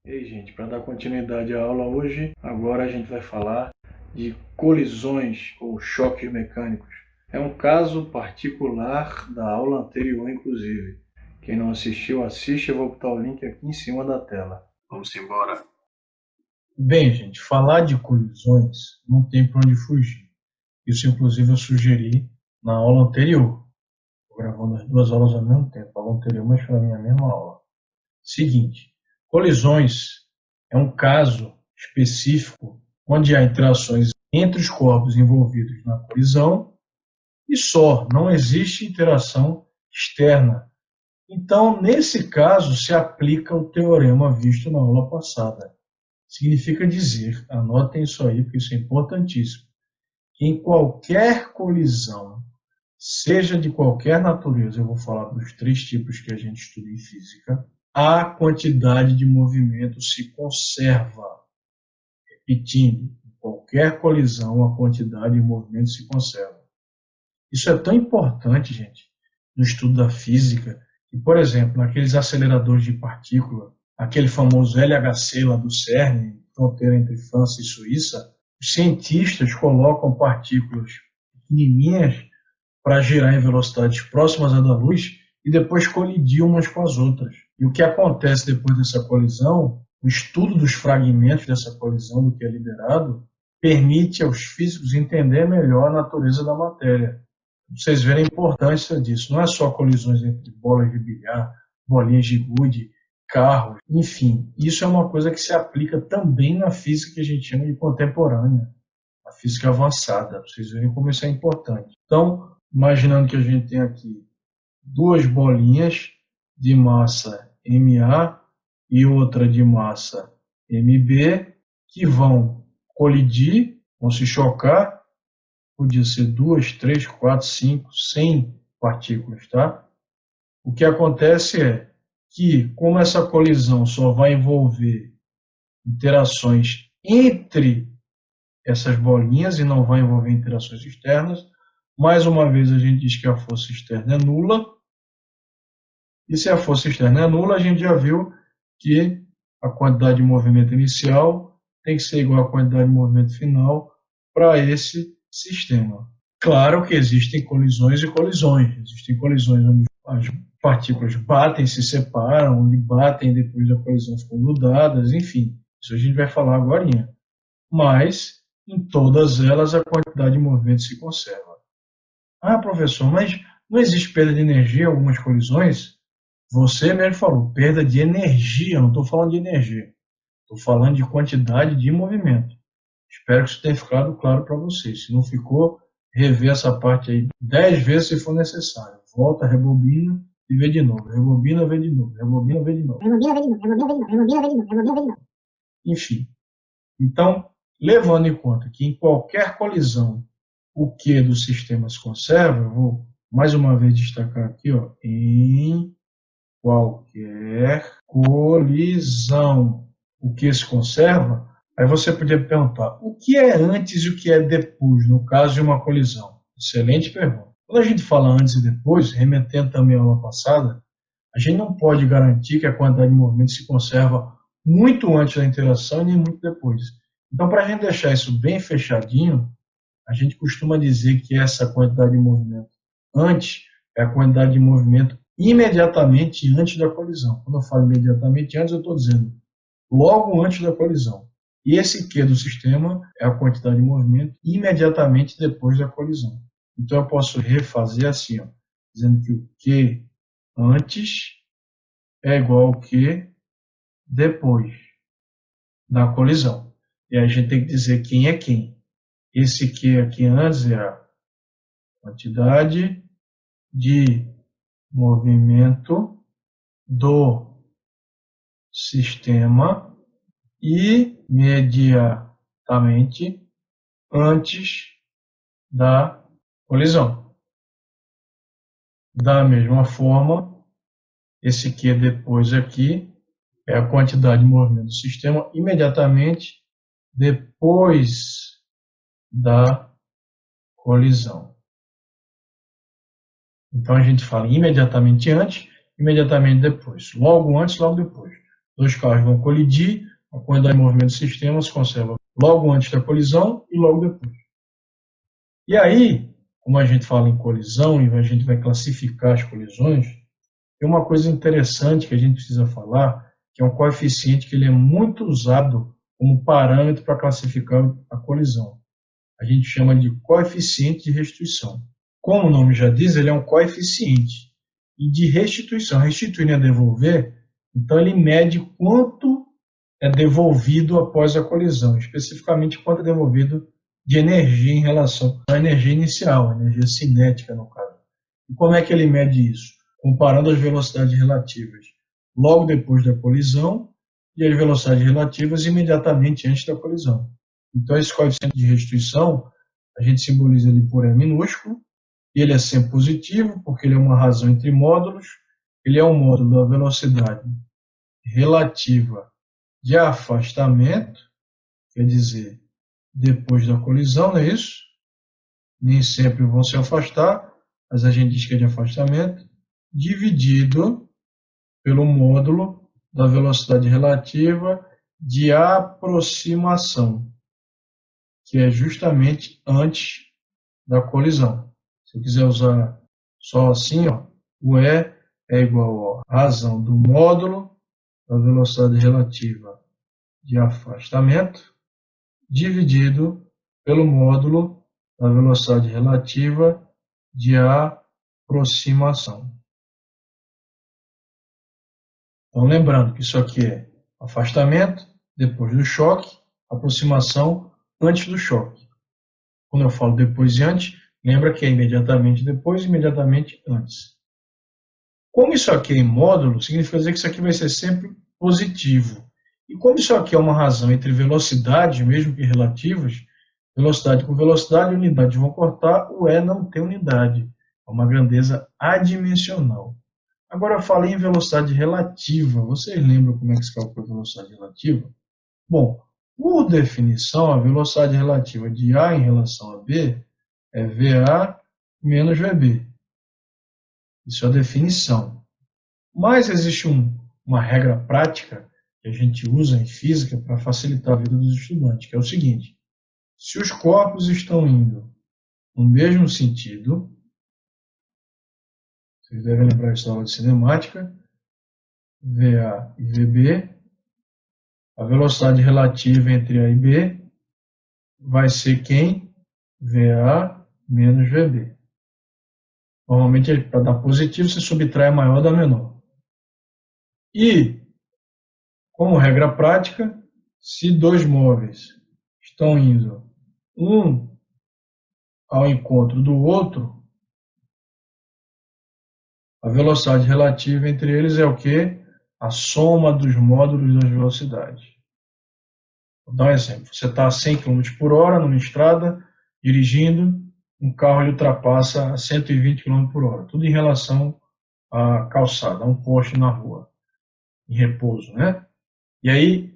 E aí, gente, para dar continuidade à aula hoje, agora a gente vai falar de colisões ou choques mecânicos. É um caso particular da aula anterior, inclusive. Quem não assistiu, assiste, eu vou botar o link aqui em cima da tela. Vamos embora. Bem, gente, falar de colisões não tem para onde fugir. Isso, inclusive, eu sugeri na aula anterior. Estou gravando as duas aulas ao mesmo tempo, a aula anterior, mas para mim é a mesma aula. Seguinte, colisões é um caso específico onde há interações entre os corpos envolvidos na colisão e só, não existe interação externa. Então, nesse caso, se aplica o teorema visto na aula passada. Significa dizer, anotem isso aí, porque isso é importantíssimo, que em qualquer colisão, seja de qualquer natureza, eu vou falar dos três tipos que a gente estuda em física, a quantidade de movimento se conserva. Repetindo, em qualquer colisão, a quantidade de movimento se conserva. Isso é tão importante, gente, no estudo da física, que, por exemplo, naqueles aceleradores de partícula, aquele famoso LHC lá do CERN, fronteira entre França e Suíça, os cientistas colocam partículas pequenininhas para girar em velocidades próximas à da luz e depois colidir umas com as outras. E o que acontece depois dessa colisão, o estudo dos fragmentos dessa colisão, do que é liberado, permite aos físicos entender melhor a natureza da matéria. Vocês verem a importância disso. Não é só colisões entre bolas de bilhar, bolinhas de gude, carros, enfim. Isso é uma coisa que se aplica também na física que a gente chama de contemporânea, a física avançada. Vocês verem como isso é importante. Então, imaginando que a gente tem aqui duas bolinhas de massa MA e outra de massa MB, que vão colidir, vão se chocar. Podia ser 2, 3, 4, 5, 100 partículas, tá? O que acontece é que, como essa colisão só vai envolver interações entre essas bolinhas e não vai envolver interações externas, mais uma vez a gente diz que a força externa é nula. E se a força externa é nula, a gente já viu que a quantidade de movimento inicial tem que ser igual à quantidade de movimento final para esse sistema. Claro que existem colisões e colisões. Existem colisões onde as partículas batem, se separam, onde batem depois da colisão ficam grudadas, enfim. Isso a gente vai falar agora. Mas, em todas elas, a quantidade de movimento se conserva. Ah, professor, mas não existe perda de energia em algumas colisões? Você mesmo falou, perda de energia, não estou falando de energia. Estou falando de quantidade de movimento. Espero que isso tenha ficado claro para vocês. Se não ficou, rever essa parte aí 10 vezes se for necessário. Volta, rebobina e vê de novo. Rebobina, vê de novo. Rebobina, vê de novo. Rebobina, vê de novo. Rebobina, vê de novo. Rebobina, vê de novo. Rebobina, vê de novo. Enfim. Então, levando em conta que em qualquer colisão o Q do sistema se conserva, eu vou mais uma vez destacar aqui, ó, em qualquer colisão o Q se conserva. Aí você podia perguntar, o que é antes e o que é depois, no caso de uma colisão? Excelente pergunta. Quando a gente fala antes e depois, remetendo também à aula passada, a gente não pode garantir que a quantidade de movimento se conserva muito antes da interação e nem muito depois. Então, para a gente deixar isso bem fechadinho, a gente costuma dizer que essa quantidade de movimento antes é a quantidade de movimento imediatamente antes da colisão. Quando eu falo imediatamente antes, eu estou dizendo logo antes da colisão. E esse Q do sistema é a quantidade de movimento imediatamente depois da colisão. Então, eu posso refazer assim, ó, dizendo que o Q antes é igual ao Q depois da colisão. E aí a gente tem que dizer quem é quem. Esse Q aqui antes é a quantidade de movimento do sistema imediatamente antes da colisão. Da mesma forma, esse Q depois aqui é a quantidade de movimento do sistema imediatamente depois da colisão. Então a gente fala imediatamente antes, imediatamente depois. Logo antes, logo depois. Dois carros vão colidir, a quantidade de movimento do sistema se conserva logo antes da colisão e logo depois. E aí, como a gente fala em colisão e a gente vai classificar as colisões, tem uma coisa interessante que a gente precisa falar, que é um coeficiente que ele é muito usado como parâmetro para classificar a colisão. A gente chama de coeficiente de restituição. Como o nome já diz, ele é um coeficiente. E de restituição, restituir é devolver, então ele mede quanto é devolvido após a colisão, especificamente quanto é devolvido de energia em relação à energia inicial, a energia cinética no caso. E como é que ele mede isso? Comparando as velocidades relativas logo depois da colisão e as velocidades relativas imediatamente antes da colisão. Então esse coeficiente de restituição, a gente simboliza ele por E minúsculo, e ele é sempre positivo, porque ele é uma razão entre módulos, ele é um módulo da velocidade relativa de afastamento, quer dizer, depois da colisão, não é isso? Nem sempre vão se afastar, mas a gente diz que é de afastamento, dividido pelo módulo da velocidade relativa de aproximação, que é justamente antes da colisão. Se eu quiser usar só assim, ó, o E é igual a razão do módulo da velocidade relativa de afastamento dividido pelo módulo da velocidade relativa de aproximação. Então, lembrando que isso aqui é afastamento depois do choque, aproximação antes do choque. Quando eu falo depois e antes, lembra que é imediatamente depois e imediatamente antes. Como isso aqui é em módulo, significa dizer que isso aqui vai ser sempre positivo. E como isso aqui é uma razão entre velocidades, mesmo que relativas, velocidade com velocidade, unidades vão cortar, o E não tem unidade. É uma grandeza adimensional. Agora eu falei em velocidade relativa. Vocês lembram como é que se calcula a velocidade relativa? Bom, por definição, a velocidade relativa de A em relação a B é VA menos VB. Isso é a definição. Mas existe uma regra prática que a gente usa em física para facilitar a vida dos estudantes, que é o seguinte: se os corpos estão indo no mesmo sentido, vocês devem lembrar isso da aula de cinemática, VA e VB, a velocidade relativa entre A e B vai ser quem? VA menos VB. Normalmente, para dar positivo, você subtrai a maior da menor. E, como regra prática, se dois móveis estão indo um ao encontro do outro, a velocidade relativa entre eles é o quê? A soma dos módulos das velocidades. Vou dar um exemplo. Você está a 100 km por hora numa estrada, dirigindo, um carro lhe ultrapassa a 120 km por hora. Tudo em relação à calçada, a um poste na rua, em repouso, né? E aí,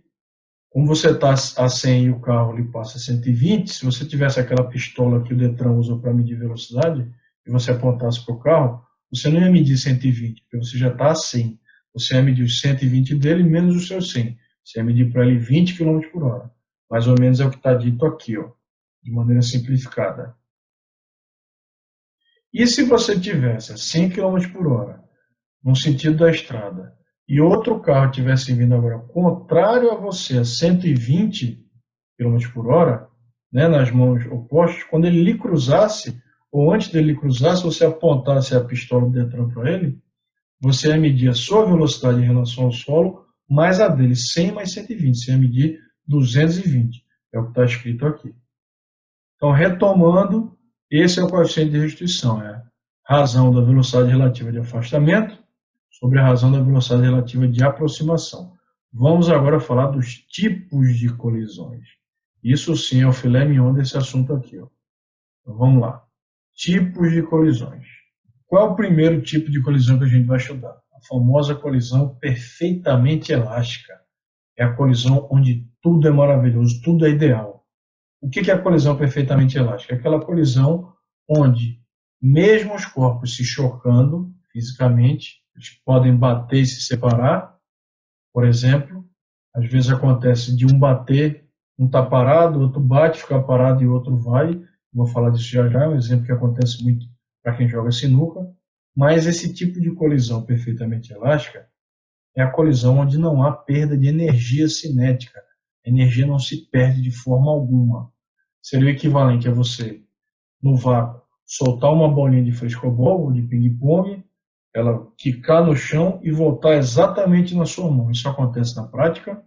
como você está a 100 e o carro lhe passa a 120, se você tivesse aquela pistola que o Detran usa para medir velocidade, e você apontasse para o carro, você não ia medir 120, porque você já está a 100. Você ia medir os 120 dele menos os seus 100. Você ia medir para ele 20 km por hora. Mais ou menos é o que está dito aqui, ó, de maneira simplificada. E se você tivesse a 100 km por hora, no sentido da estrada, e outro carro estivesse vindo agora contrário a você, a 120 km por hora, né, nas mãos opostas, quando ele lhe cruzasse, ou antes dele cruzar, se você apontasse a pistola do Detran para ele, você ia medir a sua velocidade em relação ao solo, mais a dele, 100 mais 120, você ia medir 220, é o que está escrito aqui. Então, retomando, esse é o coeficiente de restituição, é a razão da velocidade relativa de afastamento sobre a razão da velocidade relativa de aproximação. Vamos agora falar dos tipos de colisões. Isso sim é o filé mignon desse assunto aqui, ó. Então, vamos lá. Tipos de colisões. Qual é o primeiro tipo de colisão que a gente vai estudar? A famosa colisão perfeitamente elástica. É a colisão onde tudo é maravilhoso, tudo é ideal. O que é a colisão perfeitamente elástica? É aquela colisão onde, mesmo os corpos se chocando fisicamente, eles podem bater e se separar, Por exemplo, às vezes acontece de um bater, um está parado, o outro bate, fica parado e o outro vai. Vou falar disso já já, é um exemplo que acontece muito para quem joga sinuca. Mas esse tipo de colisão perfeitamente elástica é a colisão onde não há perda de energia cinética. A energia não se perde de forma alguma. Seria o equivalente a você, no vácuo, soltar uma bolinha de frescobol ou de ping-pong, ela quicar no chão e voltar exatamente na sua mão. Isso acontece na prática?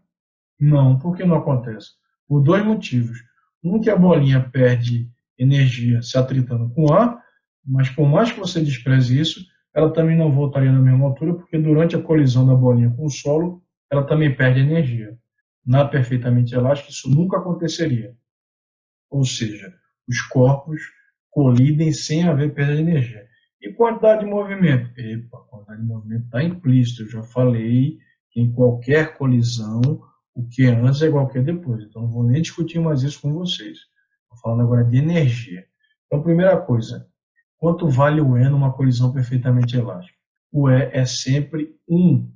Não. Por que não acontece? Por dois motivos. Um, que a bolinha perde energia se atritando com o ar, mas por mais que você despreze isso, ela também não voltaria na mesma altura, porque durante a colisão da bolinha com o solo, ela também perde energia. Na perfeitamente elástica, isso nunca aconteceria. Ou seja, os corpos colidem sem haver perda de energia. E quantidade de movimento? Epa, quantidade de movimento está implícito. Eu já falei que em qualquer colisão, o que é antes é igual ao que é depois. Então, não vou nem discutir mais isso com vocês. Estou falando agora de energia. Então, primeira coisa, quanto vale o E numa colisão perfeitamente elástica? O E é sempre 1.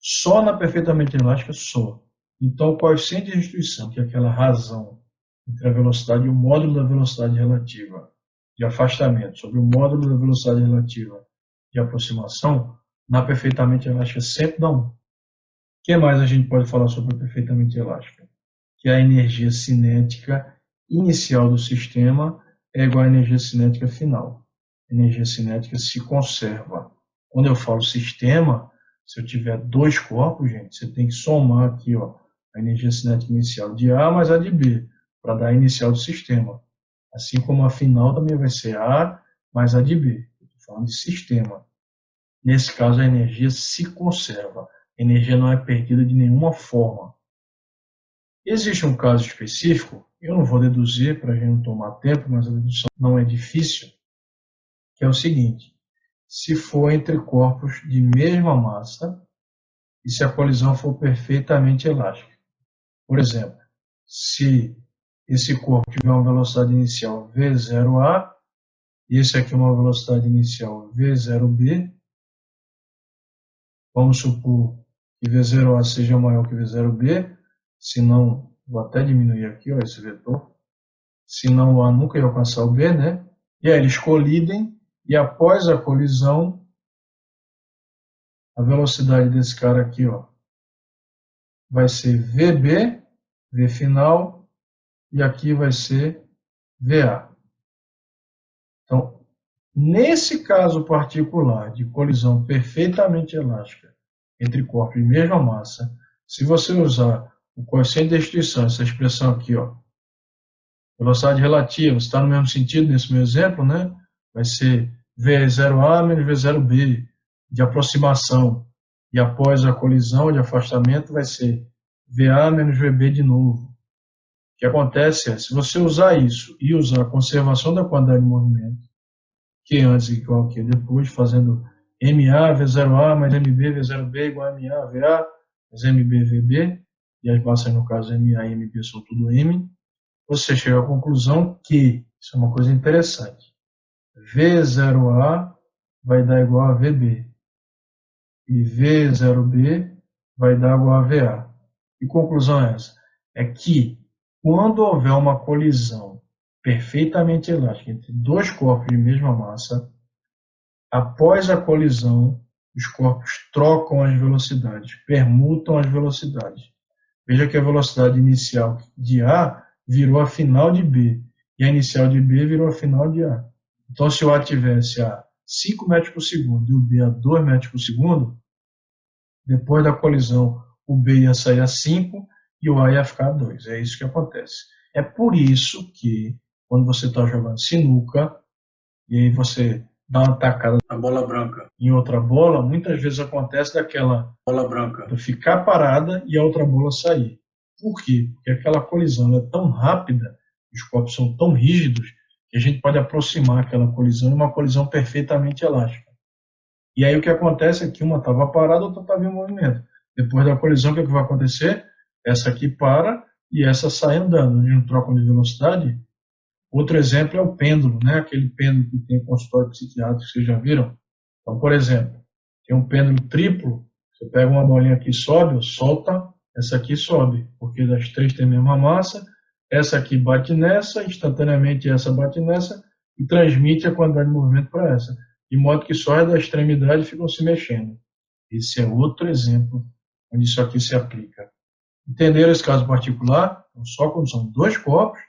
Só na perfeitamente elástica, só. Então, o coeficiente de restrição, que é aquela razão entre a velocidade e o módulo da velocidade relativa de afastamento sobre o módulo da velocidade relativa de aproximação, na perfeitamente elástica sempre dá 1. O que mais a gente pode falar sobre a perfeitamente elástica? Que a energia cinética inicial do sistema é igual à energia cinética final. A energia cinética se conserva. Quando eu falo sistema, se eu tiver dois corpos, gente, você tem que somar aqui, ó, a energia cinética inicial de A mais a de B, para dar a inicial do sistema. Assim como a final também vai ser A mais a de B. Estou falando de sistema. Nesse caso, a energia se conserva. A energia não é perdida de nenhuma forma. Existe um caso específico, eu não vou deduzir para a gente não tomar tempo, mas a dedução não é difícil, que é o seguinte: se for entre corpos de mesma massa e se a colisão for perfeitamente elástica. Por exemplo, se esse corpo tiver uma velocidade inicial v0a e esse aqui uma velocidade inicial v0b, vamos supor que v0a seja maior que v0b, senão, vou até diminuir aqui, ó, esse vetor, senão o A nunca ia alcançar o B, né? E aí eles colidem e após a colisão, a velocidade desse cara aqui, ó, vai ser VB, V final, e aqui vai ser VA. Então, nesse caso particular de colisão perfeitamente elástica entre corpos de mesma massa, se você usar o coeficiente de restrição, essa expressão aqui, ó, velocidade relativa, está no mesmo sentido nesse meu exemplo, né? Vai ser V0A menos V0B de aproximação. E após a colisão de afastamento vai ser VA menos VB de novo. O que acontece é, se você usar isso e usar a conservação da quantidade de movimento, que é antes igual que depois, fazendo MA, V0A mais MB, V0B igual a MA, VA, mais MB, VB, e as massas no caso MA e MB são tudo M, você chega à conclusão que, isso é uma coisa interessante, V0A vai dar igual a VB e V0B vai dar igual a VA. E conclusão é essa? É que quando houver uma colisão perfeitamente elástica entre dois corpos de mesma massa, após a colisão, os corpos trocam as velocidades, permutam as velocidades. Veja que a velocidade inicial de A virou a final de B, e a inicial de B virou a final de A. Então, se o A tivesse a 5 metros por segundo e o B a 2 metros por segundo, depois da colisão, o B ia sair a 5 e o A ia ficar a 2. É isso que acontece. É por isso que, quando você está jogando sinuca, e aí você dá uma tacada A bola branca. em outra bola, muitas vezes acontece daquela Bola branca. ficar parada e a outra bola sair. Por quê? Porque aquela colisão é tão rápida, os corpos são tão rígidos, que a gente pode aproximar aquela colisão em uma colisão perfeitamente elástica. E aí o que acontece é que uma estava parada, a outra estava em movimento. Depois da colisão, o que, é que vai acontecer? Essa aqui para e essa sai andando. Eles não trocam de velocidade. Outro exemplo é o pêndulo, né? Aquele pêndulo que tem em consultório psiquiátrico, vocês já viram? Então, por exemplo, tem um pêndulo triplo, Você pega uma bolinha aqui, sobe, solta, essa aqui sobe, porque as três têm a mesma massa, essa aqui bate nessa, instantaneamente essa bate nessa, e transmite a quantidade de movimento para essa, de modo que só as da extremidade ficam se mexendo. Esse é outro exemplo onde isso aqui se aplica. Entenderam esse caso particular? Então, só quando são dois corpos,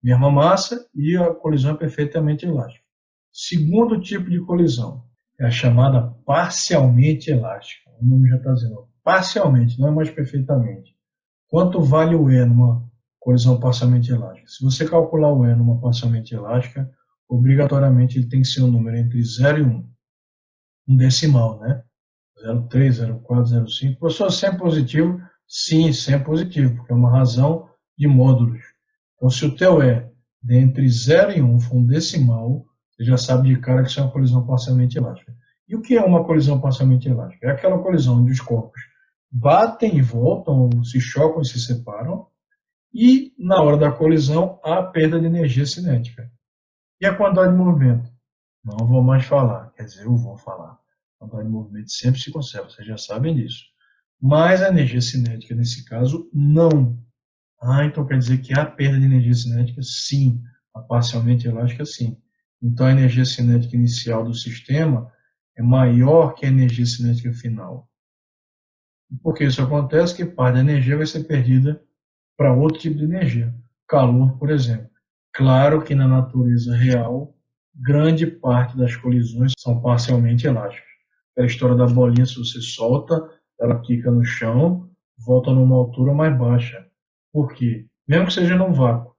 mesma massa, e a colisão é perfeitamente elástica. Segundo tipo de colisão é a chamada parcialmente elástica. O nome já está dizendo parcialmente, não é mais perfeitamente. Quanto vale o E numa colisão parcialmente elástica? Se você calcular o E numa parcialmente elástica, obrigatoriamente ele tem que ser um número entre 0 e 1. Um decimal, né? 0,3, 0,4, 0,5. Professor, sempre positivo? Sim, sempre positivo, porque é uma razão de módulos. Então, se o teu E de entre 0 e 1 for um decimal, você já sabe de cara que isso é uma colisão parcialmente elástica. E o que é uma colisão parcialmente elástica? É aquela colisão onde os corpos batem e voltam, ou se chocam e se separam, e na hora da colisão há perda de energia cinética. E a quantidade de movimento? Não vou mais falar, quer dizer, eu vou falar. A quantidade de movimento sempre se conserva, vocês já sabem disso. Mas a energia cinética, nesse caso, não. Então quer dizer que há perda de energia cinética? Sim. A parcialmente elástica, sim. Então a energia cinética inicial do sistema é maior que a energia cinética final. Por que isso acontece? Que parte da energia vai ser perdida para outro tipo de energia. Calor, por exemplo. Claro que na natureza real, grande parte das colisões são parcialmente elásticas. É a história da bolinha, se você solta, ela quica no chão, volta numa altura mais baixa. Por quê? Mesmo que seja num vácuo,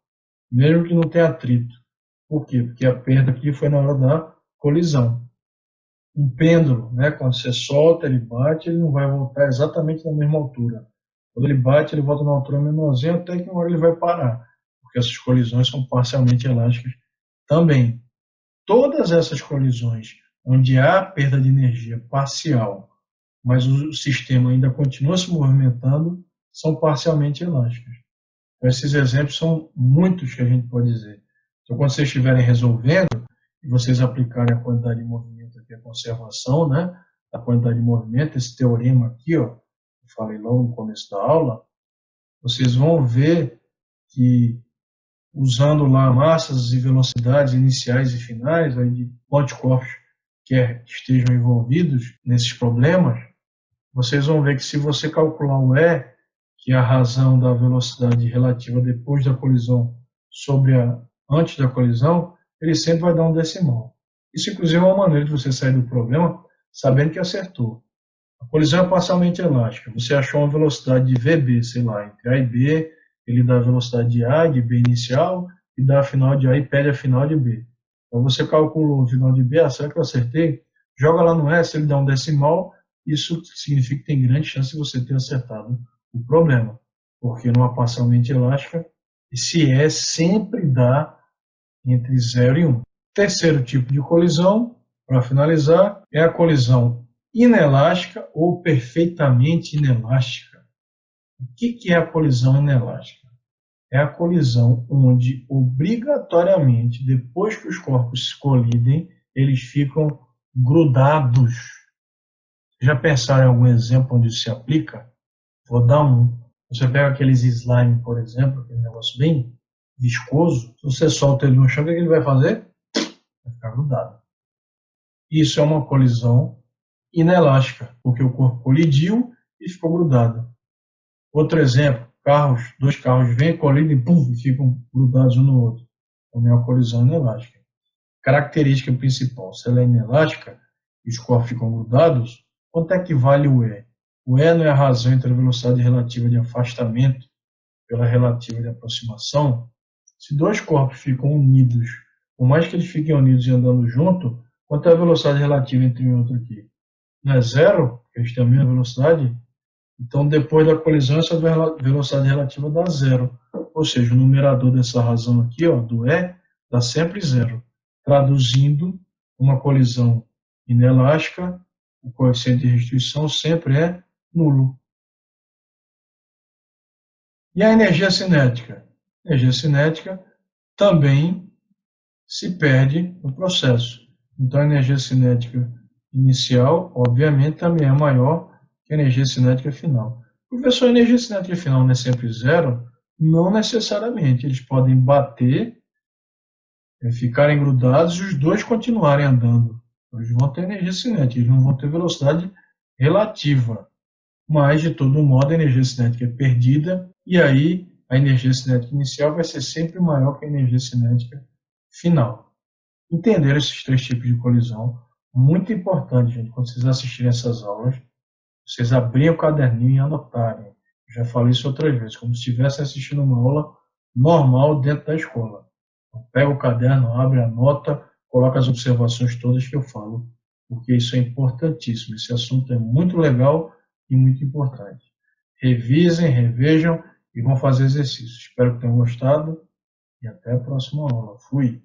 mesmo que não tenha atrito. Por quê? Porque a perda aqui foi na hora da colisão. Um pêndulo, né? Quando você solta, ele bate, ele não vai voltar exatamente na mesma altura. Quando ele bate, ele volta numa altura menorzinha, até que uma hora ele vai parar, porque essas colisões são parcialmente elásticas também. Todas essas colisões onde há perda de energia parcial, mas o sistema ainda continua se movimentando, são parcialmente elásticas. Então, esses exemplos são muitos que a gente pode dizer. Então, quando vocês estiverem resolvendo, e vocês aplicarem a quantidade de movimento aqui, a conservação, né, a quantidade de movimento, esse teorema aqui, ó, eu falei logo no começo da aula, vocês vão ver que, usando lá massas e velocidades iniciais e finais, aí de quantos corpos quer que estejam envolvidos nesses problemas, vocês vão ver que se você calcular o E, que é a razão da velocidade relativa depois da colisão sobre a antes da colisão, ele sempre vai dar um decimal. Isso, inclusive, é uma maneira de você sair do problema sabendo que acertou. A colisão é parcialmente elástica. Você achou uma velocidade de VB, sei lá, entre A e B, ele dá a velocidade de A, de B inicial, e dá a final de A e pede a final de B. Então você calcula o final de B, será que eu acertei? Joga lá no S, ele dá um decimal, isso significa que tem grande chance de você ter acertado o problema. Porque numa parcialmente elástica, esse E sempre dá entre 0 e 1. Terceiro tipo de colisão, para finalizar, é a colisão inelástica ou perfeitamente inelástica. O que é a colisão inelástica? É a colisão onde, obrigatoriamente, depois que os corpos se colidem, eles ficam grudados. Já pensaram em algum exemplo onde isso se aplica? Vou dar um. Você pega aqueles slime, por exemplo, aquele negócio bem viscoso, se você solta ele no chão, o que ele vai fazer? Vai ficar grudado. Isso é uma colisão inelástica, porque o corpo colidiu e ficou grudado. Outro exemplo, dois carros vêm, colidem e ficam grudados um no outro. Também é uma colisão inelástica. Característica principal, se ela é inelástica e os corpos ficam grudados, quanto é que vale o E? O E não é a razão entre a velocidade relativa de afastamento pela relativa de aproximação. Se dois corpos ficam unidos, por mais que eles fiquem unidos e andando junto, quanto é a velocidade relativa entre um e outro aqui? Não é zero? Porque eles têm a mesma velocidade? Então, depois da colisão, essa velocidade relativa dá zero. Ou seja, o numerador dessa razão aqui, ó, do E, dá sempre zero. Traduzindo, uma colisão inelástica, o coeficiente de restrição sempre é nulo. E a energia cinética? A energia cinética também se perde no processo. Então, a energia cinética inicial, obviamente, também é maior que a energia cinética final. Professor, a energia cinética final não é sempre zero? Não necessariamente. Eles podem bater, ficarem grudados e os dois continuarem andando. Eles vão ter energia cinética, eles não vão ter velocidade relativa. Mas, de todo modo, a energia cinética é perdida e aí a energia cinética inicial vai ser sempre maior que a energia cinética final. Entender esses três tipos de colisão, muito importante, gente, quando vocês assistirem essas aulas, vocês abrirem o caderninho e anotarem. Eu já falei isso outras vezes, como se estivessem assistindo uma aula normal dentro da escola. Então, pega o caderno, abre, anota, coloca as observações todas que eu falo, porque isso é importantíssimo. Esse assunto é muito legal e muito importante. Revisem, revejam e vão fazer exercícios. Espero que tenham gostado e até a próxima aula. Fui!